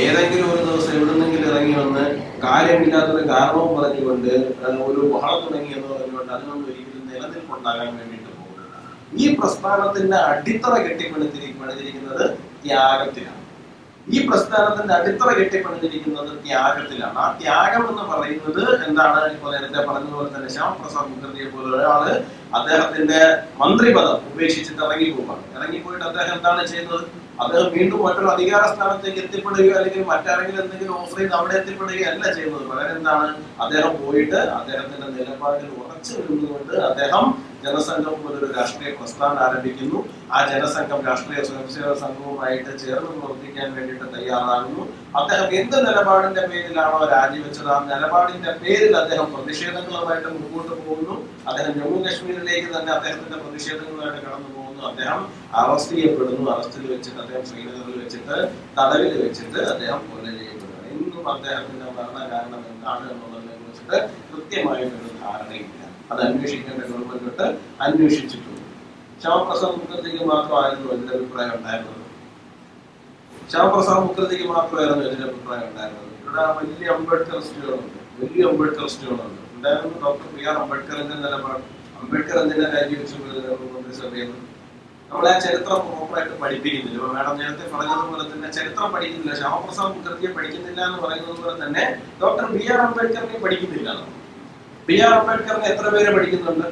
ഏതെങ്കിലും ഒരു ദിവസം എവിടുന്നെങ്കിലും ഇറങ്ങി വന്ന് കാര്യമില്ലാത്തൊരു കാരണവും പറഞ്ഞുകൊണ്ട് ഒരു ബഹളം തുടങ്ങി എന്ന് പറഞ്ഞുകൊണ്ട് അതിനൊന്നും ഒരിക്കലും നിലനിൽപ്പുണ്ടാകാൻ വേണ്ടിയിട്ട് പോകുന്നത്. ഈ പ്രസ്ഥാനത്തിന്റെ അടിത്തറ കെട്ടിപ്പണിതിരിക്കുന്നത് ത്യാഗത്തിലാണ്. ഈ പ്രസ്ഥാനത്തിന്റെ അടിത്തറ കെട്ടിപ്പണിതിരിക്കുന്നത് ത്യാഗത്തിലാണ്. ആ ത്യാഗം എന്ന് പറയുന്നത് എന്താണ്? ഇപ്പൊ നേരത്തെ പറഞ്ഞതുപോലെ തന്നെ ശ്യാമപ്രസാദ് മുഖർജിയെ പോലെ ഒരാള് അദ്ദേഹത്തിന്റെ മന്ത്രിപദം ഉപേക്ഷിച്ചിട്ട് ഇറങ്ങിപ്പോയിട്ട് അദ്ദേഹം എന്താണ് ചെയ്യുന്നത്? അദ്ദേഹം വീണ്ടും മറ്റൊരു അധികാര സ്ഥാനത്തേക്ക് എത്തിപ്പെടുകയോ അല്ലെങ്കിൽ മറ്റാരെങ്കിലും എന്തെങ്കിലും ഓഫർ ചെയ്ത് അവിടെ എത്തിപ്പെടുകയോ അല്ല ചെയ്യുന്നത്. പകരം എന്താണ്? അദ്ദേഹം പോയിട്ട് അദ്ദേഹത്തിന്റെ നിലപാടിൽ ഉറച്ചു നിന്നുകൊണ്ട് അദ്ദേഹം ജനസംഘം പോലൊരു രാഷ്ട്രീയ പ്രസ്ഥാനം ആരംഭിക്കുന്നു. ആ ജനസംഘം രാഷ്ട്രീയ സ്വയംസേവക സംഘവുമായിട്ട് ചേർന്ന് പ്രവർത്തിക്കാൻ വേണ്ടിയിട്ട് തയ്യാറാകുന്നു. അദ്ദേഹം എന്ത് നിലപാടിന്റെ പേരിലാണോ രാജിവെച്ചത് ആ നിലപാടിന്റെ പേരിൽ അദ്ദേഹം പ്രതിഷേധങ്ങളുമായിട്ട് മുമ്പോട്ട് പോകുന്നു. അദ്ദേഹം ജമ്മു കാശ്മീരിലേക്ക് തന്നെ അദ്ദേഹത്തിന്റെ പ്രതിഷേധങ്ങളുമായിട്ട് കടന്നു പോകുന്നു. അദ്ദേഹം അറസ്റ്റ് ചെയ്യപ്പെടുന്നു. അറസ്റ്റിൽ വെച്ചിട്ട് അദ്ദേഹം ശ്രീനഗറിൽ വെച്ചിട്ട് തടവിൽ വെച്ചിട്ട് അദ്ദേഹം കൊല ചെയ്യപ്പെടുന്നു. എന്നും അദ്ദേഹത്തിന്റെ മരണകാരണം എന്താണ് എന്നുള്ളതിനെ കുറിച്ചിട്ട് കൃത്യമായിട്ടൊരു ധാരണയില്ല. അത് അന്വേഷിക്കേണ്ട ഗവൺമെന്റ് അന്വേഷിച്ചിട്ടുണ്ട്. ശ്യാമപ്രസാദ് മുഖർജിക്ക് മാത്രമായിരുന്നു എന്റെ അഭിപ്രായം ഉണ്ടായിരുന്നത്. ശ്യാമപ്രസാദ് മുഖർജിക്ക് മാത്രമായിരുന്നു എന്റെ അഭിപ്രായം ഉണ്ടായിരുന്നത്. ഇവിടെ വലിയ അംബേദ്കറിസ്റ്റുകളുണ്ട്. ഉണ്ടായിരുന്നു. Doctor B.R. അംബേദ്കറിന്റെ നിലപാട്. അംബേദ്കർ എന്തിനാ രാജിവെച്ചു മന്ത്രിസഭയിൽ? നമ്മളെ ആ ചരിത്രം പ്രോപ്പറായിട്ട് പഠിപ്പിക്കുന്നില്ല. ഇപ്പൊ മാഡം നേരത്തെ പറഞ്ഞതുപോലെ തന്നെ ചരിത്രം പഠിക്കുന്നില്ല. ശ്യാമപ്രസാദ് മുഖർജിയെ പഠിക്കുന്നില്ല എന്ന് പറയുന്നത് പോലെ തന്നെ ഡോക്ടർ B.R. അംബേദ്കറിനെ പഠിക്കുന്നില്ല. B.R. അംബേദ്കറിനെ എത്ര പേര് പഠിക്കുന്നുണ്ട്?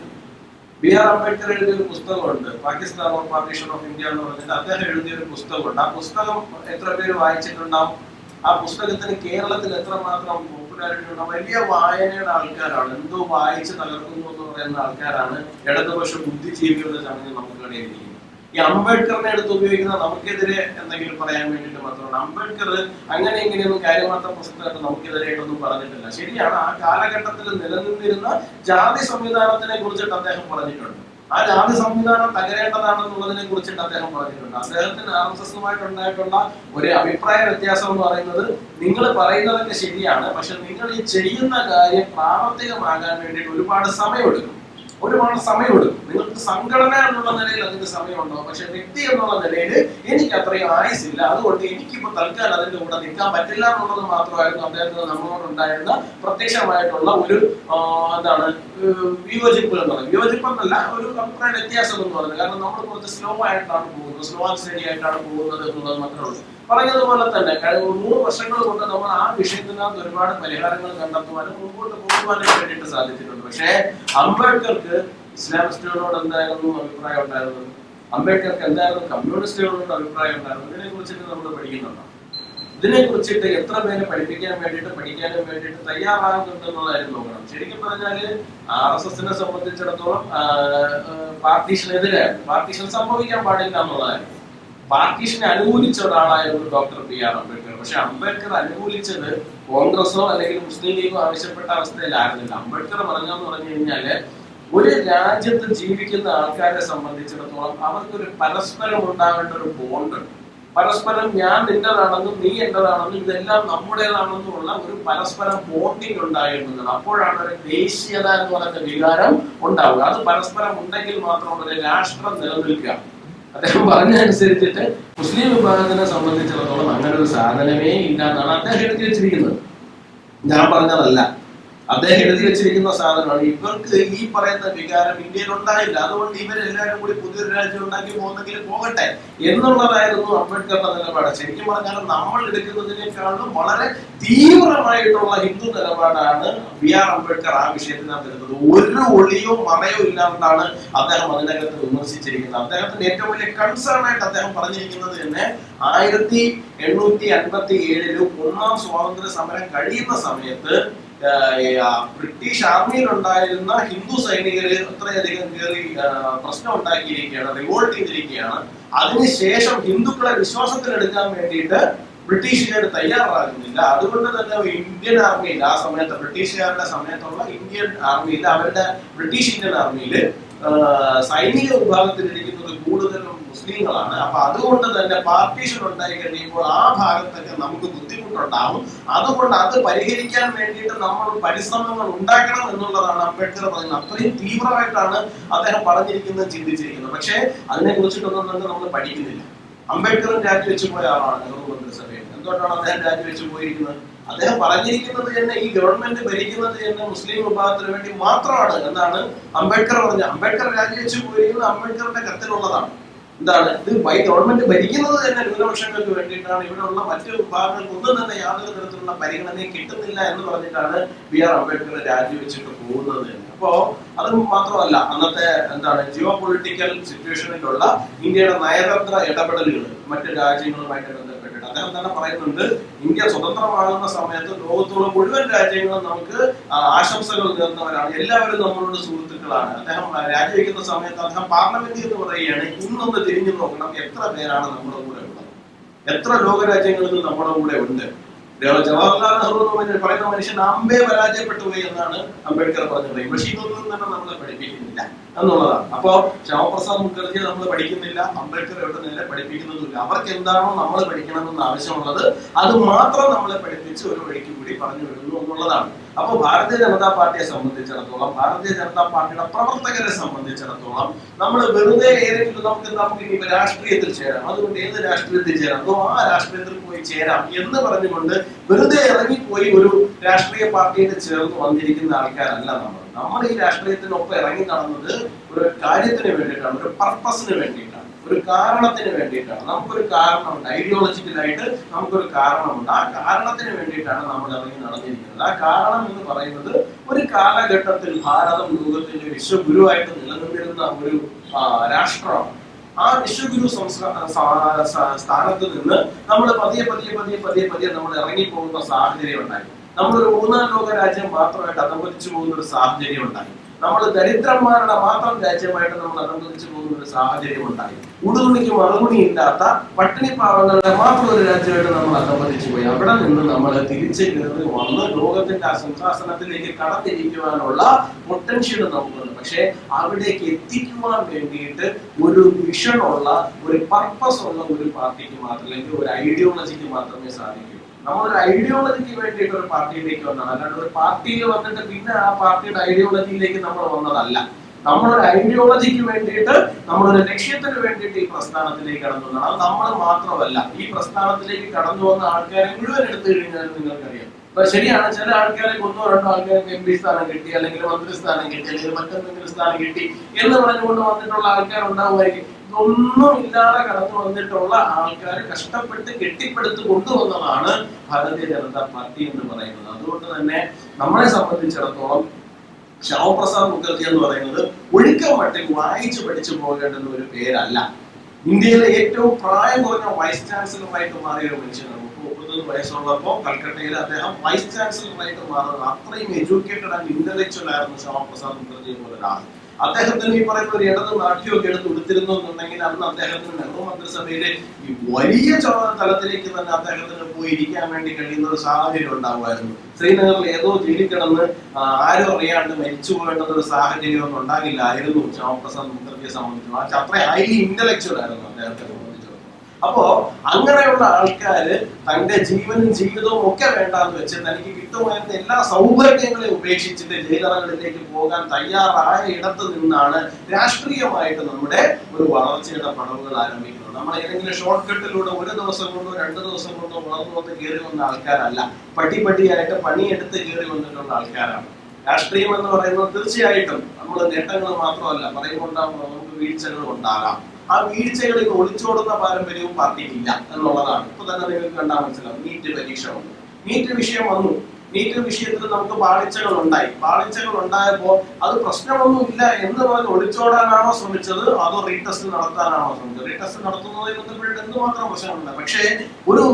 B.R. അംബേദ്കർ എഴുതിയൊരു പുസ്തകമുണ്ട്, Pakistan or partition of India എന്ന് പറഞ്ഞിട്ട് അദ്ദേഹം എഴുതിയൊരു പുസ്തകമുണ്ട്. ആ പുസ്തകം എത്ര പേര് വായിച്ചിട്ടുണ്ടാവും? ആ പുസ്തകത്തിന് കേരളത്തിൽ എത്രമാത്രം പോപ്പുലാരിറ്റി ഉണ്ടാവും? വലിയ വായനയുടെ ആൾക്കാരാണ്. എന്തോ വായിച്ച് തകർക്കുന്നു എന്ന് പറയുന്ന ആൾക്കാരാണ് ഇടതുപക്ഷ ബുദ്ധിജീവികളുടെ ചടങ്ങിൽ നമുക്ക് ഇടയിരിക്കുന്നത്. ഈ അംബേദ്കറിനെ എടുത്ത് ഉപയോഗിക്കുന്ന നമുക്കെതിരെ എന്തെങ്കിലും പറയാൻ വേണ്ടിയിട്ട് മാത്രമാണ്. അംബേദ്കർ അങ്ങനെ ഇങ്ങനെയൊന്നും കാര്യമാത്ര പുസ്തകമായിട്ട് നമുക്കെതിരായിട്ടൊന്നും പറഞ്ഞിട്ടില്ല. ശരിയാണ്, ആ കാലഘട്ടത്തിൽ നിലനിന്നിരുന്ന ജാതി സംവിധാനത്തിനെ കുറിച്ചിട്ട് അദ്ദേഹം പറഞ്ഞിട്ടുണ്ട്. ആ ജാതി സംവിധാനം തകരേണ്ടതാണെന്നുള്ളതിനെ കുറിച്ചിട്ട് അദ്ദേഹം പറഞ്ഞിട്ടുണ്ട്. അദ്ദേഹത്തിന് RSSുമായിട്ടുണ്ടായിട്ടുള്ള ഒരു അഭിപ്രായ വ്യത്യാസം എന്ന് പറയുന്നത്, നിങ്ങൾ പറയുന്നതൊക്കെ ശരിയാണ്, പക്ഷെ നിങ്ങൾ ഈ ചെയ്യുന്ന കാര്യം പ്രാവർത്തികമാകാൻ വേണ്ടിയിട്ട് ഒരുപാട് സമയമെടുക്കും. നിങ്ങൾക്ക് സംഘടന എന്നുള്ള നിലയിൽ അതിന് സമയമുണ്ടോ? പക്ഷെ വ്യക്തി എന്നുള്ള നിലയിൽ എനിക്ക് അത്രയും ആയുസില്ല. അതുകൊണ്ട് എനിക്കിപ്പോ തൽക്കാലം അതിന്റെ കൂടെ നിൽക്കാൻ പറ്റില്ല എന്നുള്ളത് മാത്രമായിരുന്നു അദ്ദേഹത്തിന് നമ്മളോടുണ്ടായിരുന്ന പ്രത്യക്ഷമായിട്ടുള്ള ഒരു വിയോജിപ്പ് എന്ന് പറയുന്നത്. വിയോജിപ്പെന്നല്ല, ഒരു അഭിപ്രായ വ്യത്യാസം എന്ന് പറയുന്നത്. കാരണം നമ്മൾ കുറച്ച് സ്ലോ ആയിട്ടാണ് പോകുന്നത്, സ്ലോ ആൻഡ് സ്റ്റഡി ആയിട്ടാണ് പോകുന്നത് എന്നുള്ളത് മാത്രമേ ഉള്ളൂ. പറഞ്ഞതുപോലെ തന്നെ 3 വർഷങ്ങൾ കൊണ്ട് നമ്മൾ ആ വിഷയത്തിനകത്ത് ഒരുപാട് പരിഹാരങ്ങൾ കണ്ടെത്തുവാനും മുമ്പോട്ട് പോകുവാനും വേണ്ടിയിട്ട് സാധിച്ചിട്ടുണ്ട്. പക്ഷേ അംബേദ്കർക്ക് ഇസ്ലാമിസ്റ്റുകളോട് എന്തായിരുന്നു അഭിപ്രായം ഉണ്ടായിരുന്നത്? അംബേദ്കർക്ക് എന്തായിരുന്നു കമ്മ്യൂണിസ്റ്റുകളോട് അഭിപ്രായം ഉണ്ടായിരുന്നത്? ഇതിനെ കുറിച്ചിട്ട് നമ്മൾ പഠിക്കുന്നുണ്ടോ? ഇതിനെ കുറിച്ചിട്ട് എത്ര പേരെ പഠിക്കാനും വേണ്ടിയിട്ട് തയ്യാറാകുന്നുണ്ട് എന്നുള്ളതായിരുന്നു നോക്കണം. ശരിക്കും പറഞ്ഞാല് RSSനെ സംബന്ധിച്ചിടത്തോളം പാർട്ടീഷനെതിരായിരുന്നു. പാർട്ടീഷൻ സംഭവിക്കാൻ പാടില്ല എന്നുള്ളതായിരുന്നു. പാർട്ടീഷനെ അനുകൂലിച്ച ഒരാളായിരുന്നു ഡോക്ടർ B.R. അംബേദ്കർ. പക്ഷെ അംബേദ്കർ അനുകൂലിച്ചത് കോൺഗ്രസോ അല്ലെങ്കിൽ മുസ്ലിം ലീഗോ ആവശ്യപ്പെട്ട അവസ്ഥയിലായിരുന്നില്ല. അംബേദ്കർ പറഞ്ഞെന്ന് പറഞ്ഞു കഴിഞ്ഞാല്, ഒരു രാജ്യത്ത് ജീവിക്കുന്ന ആൾക്കാരെ സംബന്ധിച്ചിടത്തോളം അവർക്കൊരു പരസ്പരം ഉണ്ടാകേണ്ട ഒരു ബോണ്ട്, പരസ്പരം ഞാൻ നിന്റേതാണെന്നും നീ എന്റേതാണെന്നും ഇതെല്ലാം നമ്മുടേതാണെന്നുമുള്ള ഒരു പരസ്പരം ബോണ്ടിങ് ഉണ്ടായിരുന്നത്. അപ്പോഴാണ് ഒരു ദേശീയത എന്ന് പറയുന്ന വികാരം ഉണ്ടാവുക. അത് പരസ്പരം ഉണ്ടെങ്കിൽ മാത്രമാണ് ഒരു രാഷ്ട്രം നിലനിൽക്കുക. അദ്ദേഹം പറഞ്ഞതനുസരിച്ചിട്ട് മുസ്ലിം വിഭാഗത്തിനെ സംബന്ധിച്ചിടത്തോളം അങ്ങനെ ഒരു സാധനമേ ഇല്ല എന്നാണ് അദ്ദേഹം എഴുതി വെച്ചിരിക്കുന്നത്. ഞാൻ പറഞ്ഞതല്ല, അദ്ദേഹം എഴുതി വെച്ചിരിക്കുന്ന സാധനമാണ്. ഇവർക്ക് ഈ പറയുന്ന വികാരം ഇന്ത്യയിൽ ഉണ്ടായില്ല, അതുകൊണ്ട് ഇവരെല്ലാവരും കൂടി പുതിയൊരു രാജ്യം ഉണ്ടാക്കി പോകുന്നെങ്കിൽ പോകട്ടെ എന്നുള്ളതായിരുന്നു അംബേദ്കറുടെ നിലപാട്. ശരിക്കും പറഞ്ഞാൽ നമ്മൾ എടുക്കുന്നതിനേക്കാളും വളരെ തീവ്രമായിട്ടുള്ള ഹിന്ദു നിലപാടാണ് B.R. അംബേദ്കർ ആ വിഷയത്തിനകത്ത് എടുത്തത്. ഒരു ഒളിയോ മറയോ ഇല്ലാണ്ടാണ് അദ്ദേഹം അതിനകത്ത് വിമർശിച്ചിരിക്കുന്നത്. അദ്ദേഹത്തിന്റെ ഏറ്റവും വലിയ കൺസേൺ ആയിട്ട് അദ്ദേഹം പറഞ്ഞിരിക്കുന്നത് തന്നെ 1857 ഒന്നാം സ്വാതന്ത്ര്യ സമരം കഴിയുന്ന സമയത്ത് ബ്രിട്ടീഷ് ആർമിയിലുണ്ടായിരുന്ന ഹിന്ദു സൈനികര് അത്രയധികം കയറി പ്രശ്നം ഉണ്ടാക്കിയിരിക്കുകയാണ്, റിവോൾട്ട് ചെയ്തിരിക്കുകയാണ്. അതിനുശേഷം ഹിന്ദുക്കളെ വിശ്വാസത്തിലെടുക്കാൻ വേണ്ടിയിട്ട് ബ്രിട്ടീഷുകാർ തയ്യാറാകുന്നില്ല. അതുകൊണ്ട് തന്നെ ഇന്ത്യൻ ആർമിയിൽ, ആ സമയത്ത് ബ്രിട്ടീഷുകാരുടെ സമയത്തുള്ള ഇന്ത്യൻ ആർമിയിൽ, അവരുടെ ബ്രിട്ടീഷ് ഇന്ത്യൻ ആർമിയിൽ സൈനിക വിഭാഗത്തിലിരിക്കുന്നത് കൂടുതലും മുസ്ലിങ്ങളാണ്. അപ്പൊ അതുകൊണ്ട് തന്നെ പാർട്ടീഷൻ ഉണ്ടായി കഴിയുമ്പോൾ ആ ഭാഗത്തൊക്കെ നമുക്ക് ബുദ്ധിമുട്ടുണ്ടാവും. അതുകൊണ്ട് അത് പരിഹരിക്കാൻ വേണ്ടിയിട്ട് നമ്മൾ പരിശ്രമങ്ങൾ ഉണ്ടാക്കണം എന്നുള്ളതാണ് അംബേദ്കർ പറയുന്നത്. അത്രയും തീവ്രമായിട്ടാണ് അദ്ദേഹം പറഞ്ഞിരിക്കുന്നത്, ചിന്തിച്ചിരിക്കുന്നത്. പക്ഷേ അതിനെ കുറിച്ചിട്ടൊന്നും നമ്മൾ പഠിക്കുന്നില്ല. അംബേദ്കറും രാജിവെച്ചു പോയ ആളാണ് നെഹ്റു മന്ത്രിസഭയിൽ. എന്തുകൊണ്ടാണ് അദ്ദേഹം രാജിവെച്ച് പോയിരിക്കുന്നത്? അദ്ദേഹം പറഞ്ഞിരിക്കുന്നത് തന്നെ ഈ ഗവൺമെന്റ് ഭരിക്കുന്നത് തന്നെ മുസ്ലിം വിഭാഗത്തിന് വേണ്ടി മാത്രമാണ് എന്നാണ് അംബേദ്കർ പറഞ്ഞത്. അംബേദ്കർ രാജിവെച്ച് പോയിരിക്കുന്നത് അംബേദ്കറുടെ കത്തിലുള്ളതാണ്. എന്താണ് ഇത്? ഗവൺമെന്റ് ഭരിക്കുന്നത് തന്നെ ന്യൂനപക്ഷങ്ങൾക്ക് വേണ്ടിയിട്ടാണ്. ഇവിടെയുള്ള മറ്റു വിഭാഗങ്ങൾക്ക് ഒന്നും തന്നെ യാതൊരു തരത്തിലുള്ള പരിഗണനയും കിട്ടുന്നില്ല എന്ന് പറഞ്ഞിട്ടാണ് BR അംബേദ്കർ രാജിവെച്ചിട്ട് പോകുന്നത് തന്നെ. അപ്പോ അത് മാത്രമല്ല, അന്നത്തെ ജിയോ പൊളിറ്റിക്കൽ സിറ്റുവേഷനിലുള്ള ഇന്ത്യയുടെ നയതന്ത്ര ഇടപെടലുകൾ മറ്റു രാജ്യങ്ങളുമായിട്ട് ബന്ധപ്പെട്ടിട്ട് അദ്ദേഹം തന്നെ പറയുന്നുണ്ട്, ഇന്ത്യ സ്വതന്ത്രമാകുന്ന സമയത്ത് ലോകത്തുള്ള മുഴുവൻ രാജ്യങ്ങളും നമുക്ക് ആശംസകൾ നേർന്നവരാണ്, എല്ലാവരും നമ്മളോട് സുഹൃത്തുക്കളാണ്. അദ്ദേഹം രാജിവെക്കുന്ന സമയത്ത് അദ്ദേഹം പാർലമെന്റിൽ എന്ന് പറയുകയാണ്, ഇന്നൊന്ന് തിരിഞ്ഞു നോക്കണം എത്ര പേരാണ് നമ്മുടെ കൂടെ ഉള്ളത്, എത്ര ലോകരാജ്യങ്ങളിൽ നമ്മുടെ കൂടെ ഉണ്ട്. ജവഹർലാൽ നെഹ്റു എന്ന് പറയുന്ന മനുഷ്യൻ അമ്പേ പരാജയപ്പെട്ടു പോയി എന്നാണ് അംബേദ്കർ പറഞ്ഞത്. പക്ഷെ ഇതൊന്നും തന്നെ നമ്മളെ പഠിപ്പിക്കുന്നില്ല എന്നുള്ളതാണ്. അപ്പോ ശ്യാമപ്രസാദ് മുഖർജിയെ നമ്മൾ പഠിക്കുന്നില്ല, അംബേദ്കർ എവിടെ നേരെ പഠിപ്പിക്കുന്നതുമില്ല. അവർക്ക് എന്താണോ നമ്മൾ പഠിക്കണമെന്ന് ആവശ്യമുള്ളത് അത് മാത്രം നമ്മളെ പഠിപ്പിച്ച് ഒരു വഴിക്ക് കൂടി പറഞ്ഞു വിടുന്നു എന്നുള്ളതാണ്. അപ്പൊ ഭാരതീയ ജനതാ പാർട്ടിയെ സംബന്ധിച്ചിടത്തോളം, ഭാരതീയ ജനതാ പാർട്ടിയുടെ പ്രവർത്തകരെ സംബന്ധിച്ചിടത്തോളം നമ്മൾ വെറുതെ ഏതെങ്കിലും നമുക്ക് ഇനി രാഷ്ട്രീയത്തിൽ ചേരാം, അതുകൊണ്ട് ഏത് രാഷ്ട്രീയത്തിൽ ചേരാം, അതോ ആ രാഷ്ട്രീയത്തിൽ പോയി ചേരാം എന്ന് പറഞ്ഞുകൊണ്ട് വെറുതെ ഇറങ്ങിപ്പോയി ഒരു രാഷ്ട്രീയ പാർട്ടിയിൽ ചേർന്ന് വന്നിരിക്കുന്ന ആൾക്കാരല്ല നമ്മൾ ഈ രാഷ്ട്രീയത്തിനൊപ്പം ഇറങ്ങി നടന്നത് ഒരു കാര്യത്തിന് വേണ്ടിയിട്ടാണ്, ഒരു പർപ്പസിന് വേണ്ടിയിട്ടാണ്, ഒരു കാരണത്തിന് വേണ്ടിയിട്ടാണ്. നമുക്കൊരു കാരണമുണ്ട്, ഐഡിയോളജിക്കലായിട്ട് നമുക്കൊരു കാരണമുണ്ട്. ആ കാരണത്തിന് വേണ്ടിയിട്ടാണ് നമ്മൾ ഇറങ്ങി നടന്നിരിക്കുന്നത്. ആ കാരണം എന്ന് പറയുന്നത് ഒരു കാലഘട്ടത്തിൽ ഭാരതം ലോകത്തിന്റെ വിശ്വഗുരുവായിട്ട് നിലനിന്നിരുന്ന ഒരു രാഷ്ട്രമാണ്. ആ വിശ്വഗുരു സ്ഥാനത്ത് നിന്ന് നമ്മൾ പതിയെ നമ്മൾ ഇറങ്ങിപ്പോകുന്ന സാഹചര്യം ഉണ്ടായി. നമ്മളൊരു മൂന്നാം ലോക രാജ്യം മാത്രമായിട്ട് അധംപതിച്ചു പോകുന്ന ഒരു സാഹചര്യം ഉണ്ടായി. നമ്മൾ ദരിദ്രന്മാരുടെ മാത്രം രാജ്യമായിട്ട് നമ്മൾ അധംപതിച്ചു പോകുന്ന ഒരു സാഹചര്യം ഉണ്ടായി. ഉടുതുണിക്ക് മറുപടി ഇല്ലാത്ത പട്ടിണി പാവങ്ങളുടെ മാത്രം ഒരു രാജ്യമായിട്ട് നമ്മൾ അധംപതിച്ചു പോയി. അവിടെ നിന്ന് നമ്മൾ തിരിച്ചു കയറി വന്ന് ലോകത്തിന്റെ ആ സിംഹാസനത്തിലേക്ക് കടന്നിരിക്കുവാനുള്ള പൊട്ടൻഷ്യൽ നമുക്കുണ്ട്. പക്ഷെ അവിടേക്ക് എത്തിക്കുവാൻ വേണ്ടിയിട്ട് ഒരു വിഷനുള്ള, ഒരു പർപ്പസ് ഉള്ള ഒരു പാർട്ടിക്ക് മാത്രം, അല്ലെങ്കിൽ ഒരു ഐഡിയോളജിക്ക് മാത്രമേ സാധിക്കൂ. നമ്മളൊരു ഐഡിയോളജിക്ക് വേണ്ടിയിട്ട് ഒരു പാർട്ടിയിലേക്ക് വന്നതാണ്, അല്ലാണ്ട് ഒരു പാർട്ടിയിൽ വന്നിട്ട് പിന്നെ ആ പാർട്ടിയുടെ ഐഡിയോളജിയിലേക്ക് നമ്മൾ വന്നതല്ല. നമ്മളൊരു ഐഡിയോളജിക്ക് വേണ്ടിയിട്ട്, നമ്മളൊരു ലക്ഷ്യത്തിന് വേണ്ടിയിട്ട് ഈ പ്രസ്ഥാനത്തിലേക്ക് കടന്നു വന്നതാണ്. അത് നമ്മൾ മാത്രമല്ല, ഈ പ്രസ്ഥാനത്തിലേക്ക് കടന്നു വന്ന ആൾക്കാരെ മുഴുവൻ എടുത്തു കഴിഞ്ഞാൽ നിങ്ങൾക്കറിയാം. അപ്പൊ ശരിയാണ്, ചില ആൾക്കാരെ ഒന്നോ രണ്ടോ ആൾക്കാർക്ക് MP സ്ഥാനം കിട്ടി, അല്ലെങ്കിൽ മന്ത്രിസ്ഥാനം കിട്ടി, അല്ലെങ്കിൽ മറ്റെന്തെങ്കിലും സ്ഥാനം കിട്ടി എന്ന് പറഞ്ഞുകൊണ്ട് വന്നിട്ടുള്ള ആൾക്കാരുണ്ടാവുമായിരിക്കും. ഇതൊന്നും ഇല്ലാതെ കടന്നു വന്നിട്ടുള്ള ആൾക്കാർ കഷ്ടപ്പെട്ട് കെട്ടിപ്പടുത്ത് കൊണ്ടുവന്നതാണ് ഭാരതീയ ജനതാ പാർട്ടി എന്ന് പറയുന്നത്. അതുകൊണ്ട് തന്നെ നമ്മളെ സംബന്ധിച്ചിടത്തോളം ശ്യാമപ്രസാദ് മുഖർജി എന്ന് പറയുന്നത് ഒഴുക്കം മട്ടിൽ വായിച്ചു പഠിച്ചു പോകേണ്ടുന്ന ഒരു പേരല്ല. ഇന്ത്യയിലെ ഏറ്റവും പ്രായം കുറഞ്ഞ വൈസ് ചാൻസലറായിട്ട് മാറിയ ഒരു മനുഷ്യനാണ്. 30 വയസ്സുള്ളപ്പോൾ കൽക്കട്ടയിൽ അദ്ദേഹം വൈസ് ചാൻസലറായിട്ട് മാറുന്നത്. അത്രയും എഡ്യൂക്കേറ്റഡ് ആൻഡ് ഇന്റലക്ച്വൽ ആയിരുന്നു ശ്യാമപ്രസാദ് മുഖർജിയെ പോലെ ഒരാൾ. അദ്ദേഹത്തിന് ഈ പറയുന്ന ഒരു ഇടത് നാട്യമൊക്കെ എടുത്ത് കൊടുത്തിരുന്നു എന്നുണ്ടെങ്കിൽ അന്ന് അദ്ദേഹത്തിന് നെഹ്റു മന്ത്രിസഭയിലെ ഈ വലിയ തലത്തിലേക്ക് തന്നെ അദ്ദേഹത്തിന് പോയി ഇരിക്കാൻ വേണ്ടി കഴിയുന്ന ഒരു സാഹചര്യം ഉണ്ടാവുമായിരുന്നു. ശ്രീനഗറിൽ ഏതോ ജയിലിൽ കിടന്ന് ആരും അറിയാണ്ട് മരിച്ചു പോകേണ്ടുന്ന ഒരു സാഹചര്യം ഒന്നും ഉണ്ടാകില്ലായിരുന്നു ശ്യാമപ്രസാദ് മുഖർജിയെ സംബന്ധിച്ചു. അത്രയും ഹൈലി ഇന്റലക്ച്വൽ ആയിരുന്നു അദ്ദേഹത്തെ സംബന്ധിച്ചിടത്തോളം. അപ്പോ അങ്ങനെയുള്ള ആൾക്കാര് തന്റെ ജീവനും ജീവിതവും ഒക്കെ വേണ്ടാന്ന് വെച്ച് തനിക്ക് കിട്ടുമായിരുന്ന എല്ലാ സൗഭാഗ്യങ്ങളെയും ഉപേക്ഷിച്ചിട്ട് ജയിലറകളിലേക്ക് പോകാൻ തയ്യാറായ ഇടത്ത് നിന്നാണ് രാഷ്ട്രീയമായിട്ട് നമ്മുടെ ഒരു വളർച്ചയുടെ പടവുകൾ ആരംഭിക്കുന്നത്. നമ്മൾ ഏതെങ്കിലും ഷോർട്ട് കട്ടിലൂടെ ഒരു ദിവസം കൊണ്ടോ 2 ദിവസം കൊണ്ടോ വളർന്നു വന്ന് കയറി വന്ന ആൾക്കാരല്ല, പടിപടിയായിട്ട് പണിയെടുത്ത് കയറി വന്നിട്ടുള്ള ആൾക്കാരാണ്. രാഷ്ട്രീയം എന്ന് പറയുന്നത് തീർച്ചയായിട്ടും നമ്മൾ നേട്ടങ്ങൾ മാത്രമല്ല, പറയുമ്പോൾ നമുക്ക് വീഴ്ചകളും ഉണ്ടാകാം. ആ വീഴ്ചകളിൽ ഒളിച്ചോടുന്ന പാരമ്പര്യവും പാർട്ടിക്കില്ല എന്നുള്ളതാണ്. ഇപ്പൊ തന്നെ നിങ്ങൾക്ക് കണ്ടാൽ മനസ്സിലാവും. നീറ്റ് പരീക്ഷ വന്നു, നീറ്റ് വിഷയം വന്നു. നീറ്റ് വിഷയത്തിൽ നമുക്ക് പാളിച്ചകൾ ഉണ്ടായപ്പോൾ അത് പ്രശ്നമൊന്നും ഇല്ല എന്ന് പറഞ്ഞ് ഒളിച്ചോടാനാണോ ശ്രമിച്ചത്, അതോ റീടെസ്റ്റ് നടത്താനാണോ ശ്രമിച്ചത്? റീടെസ്റ്റ് നടത്തുന്നതിൽ ബന്ധപ്പെട്ട് എന്തുമാത്രം പ്രശ്നമുണ്ട്. പക്ഷേ ഒരു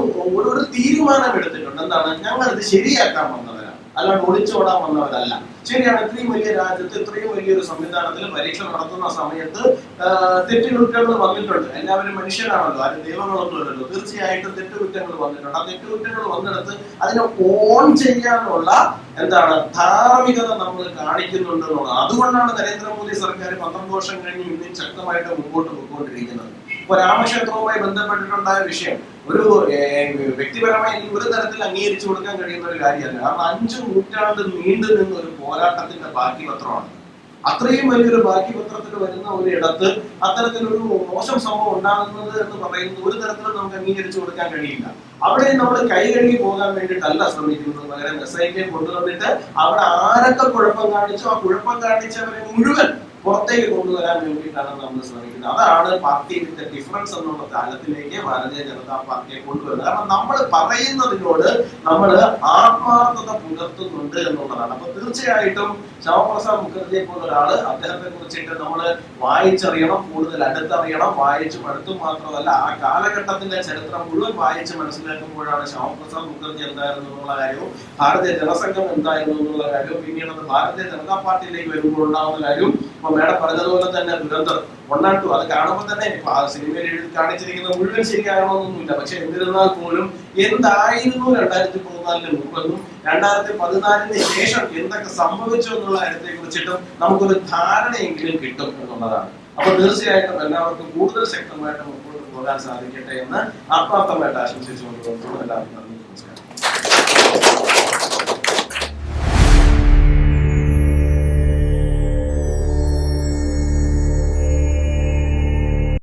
തീരുമാനം എടുത്തിട്ടുണ്ട്. എന്താണ്? ഞങ്ങൾ ഇത് ശരിയാക്കാൻ വന്നവരാണ്, അല്ലാണ്ട് ഒളിച്ചോടാൻ വന്നവരല്ല. ശരിയാണ്, ഇത്രയും വലിയ രാജ്യത്ത് ഇത്രയും വലിയൊരു സംവിധാനത്തിൽ പരീക്ഷ നടത്തുന്ന സമയത്ത് തെറ്റുകുറ്റങ്ങൾ വന്നിട്ടുണ്ട്. എല്ലാവരും മനുഷ്യരാണല്ലോ, ആരും ദൈവങ്ങളൊന്നും അല്ലല്ലോ. തീർച്ചയായിട്ടും തെറ്റുകുറ്റങ്ങൾ വന്നിട്ടുണ്ട്. ആ തെറ്റുകുറ്റങ്ങൾ വന്നിടത്ത് അതിനെ ഓൺ ചെയ്യാനുള്ള ധാർമ്മികത നമ്മൾ കാണിക്കുന്നുണ്ട് എന്നുള്ളത്. അതുകൊണ്ടാണ് നരേന്ദ്രമോദി സർക്കാർ 12 വർഷം കഴിഞ്ഞ് ഇന്നും ശക്തമായിട്ട് മുമ്പോട്ട് പോയിക്കൊണ്ടിരിക്കുന്നത്. ഇപ്പൊ രാമക്ഷേത്രവുമായി ബന്ധപ്പെട്ടിട്ടുണ്ടായ വിഷയം ഒരു വ്യക്തിപരമായി എനിക്ക് ഒരു തരത്തിൽ അംഗീകരിച്ചു കൊടുക്കാൻ കഴിയുന്ന ഒരു കാര്യമല്ല. കാരണം 5 നൂറ്റാണ്ട് നീണ്ടു നിന്ന ഒരു പോരാട്ടത്തിന്റെ ബാക്കി പത്രമാണ്. അത്രയും വലിയൊരു ബാക്കിപത്രത്തിൽ വരുന്ന ഒരു ഇടത്ത് അത്തരത്തിലൊരു മോശം സംഭവം ഉണ്ടാകുന്നത് എന്ന് പറയുന്നത് ഒരു തരത്തിലും നമുക്ക് അംഗീകരിച്ചു കൊടുക്കാൻ കഴിയില്ല. അവിടെ നമ്മൾ കൈ കഴുകി പോകാൻ വേണ്ടിയിട്ടല്ല ശ്രമിക്കുന്നത്, പകരം SIK കൊണ്ടുവന്നിട്ട് അവിടെ ആരൊക്കെ കുഴപ്പം കാണിച്ചോ ആ കുഴപ്പം കാണിച്ചവരെ മുഴുവൻ പുറത്തേക്ക് കൊണ്ടുവരാൻ വേണ്ടിയിട്ടാണ് നമ്മൾ ശ്രമിക്കുന്നത്. അതാണ് പാർട്ടി വിത്ത് ഡിഫറൻസ് എന്നുള്ള തലത്തിലേക്ക് ഭാരതീയ ജനതാ പാർട്ടിയെ കൊണ്ടുവരുന്നത്. കാരണം നമ്മൾ പറയുന്നതിനോട് നമ്മൾ ആത്മാർത്ഥത പുലർത്തുന്നുണ്ട് എന്നുള്ളതാണ്. അപ്പൊ തീർച്ചയായിട്ടും ശ്യാമപ്രസാദ് മുഖർജിയെ പോലെ ഒരാള്, അദ്ദേഹത്തെ കുറിച്ചിട്ട് നമ്മൾ വായിച്ചറിയണം, കൂടുതൽ അടുത്തറിയണം. വായിച്ചു പഠിത്തും മാത്രമല്ല ആ കാലഘട്ടത്തിന്റെ ചരിത്രം മുഴുവൻ വായിച്ച് മനസ്സിലാക്കുമ്പോഴാണ് ശ്യാമപ്രസാദ് മുഖർജി എന്തായിരുന്നു എന്നുള്ള കാര്യവും ഭാരതീയ ജനസംഘം എന്തായിരുന്നു എന്നുള്ള കാര്യവും പിന്നീട് അത് ഭാരതീയ ജനതാ പാർട്ടിയിലേക്ക് വരുമ്പോൾ ഉണ്ടാവുന്ന കാര്യവും ഇപ്പൊ മേഡം പറഞ്ഞതുപോലെ തന്നെ ദുരന്തർ 1 and 2 അത് കാണുമ്പോൾ തന്നെ സിനിമയിൽ എഴുതി കാണിച്ചിരിക്കുന്ന മുഴുവൻ ശരിയാകണമെന്നൊന്നുമില്ല. പക്ഷെ എന്നിരുന്നാൽ പോലും എന്തായിരുന്നു 2014 മുമ്പെന്നും 2014 ശേഷം എന്തൊക്കെ സംഭവിച്ചു എന്നുള്ള കാര്യത്തെ കുറിച്ചിട്ടും നമുക്കൊരു ധാരണയെങ്കിലും കിട്ടും എന്നുള്ളതാണ്. അപ്പൊ തീർച്ചയായിട്ടും എല്ലാവർക്കും കൂടുതൽ ശക്തമായിട്ട് മുമ്പോട്ട് പോകാൻ സാധിക്കട്ടെ എന്ന് ആത്മാർത്ഥമായിട്ട് ആശംസിച്ചുകൊണ്ട് എല്ലാവർക്കും നന്ദി, നമസ്കാരം.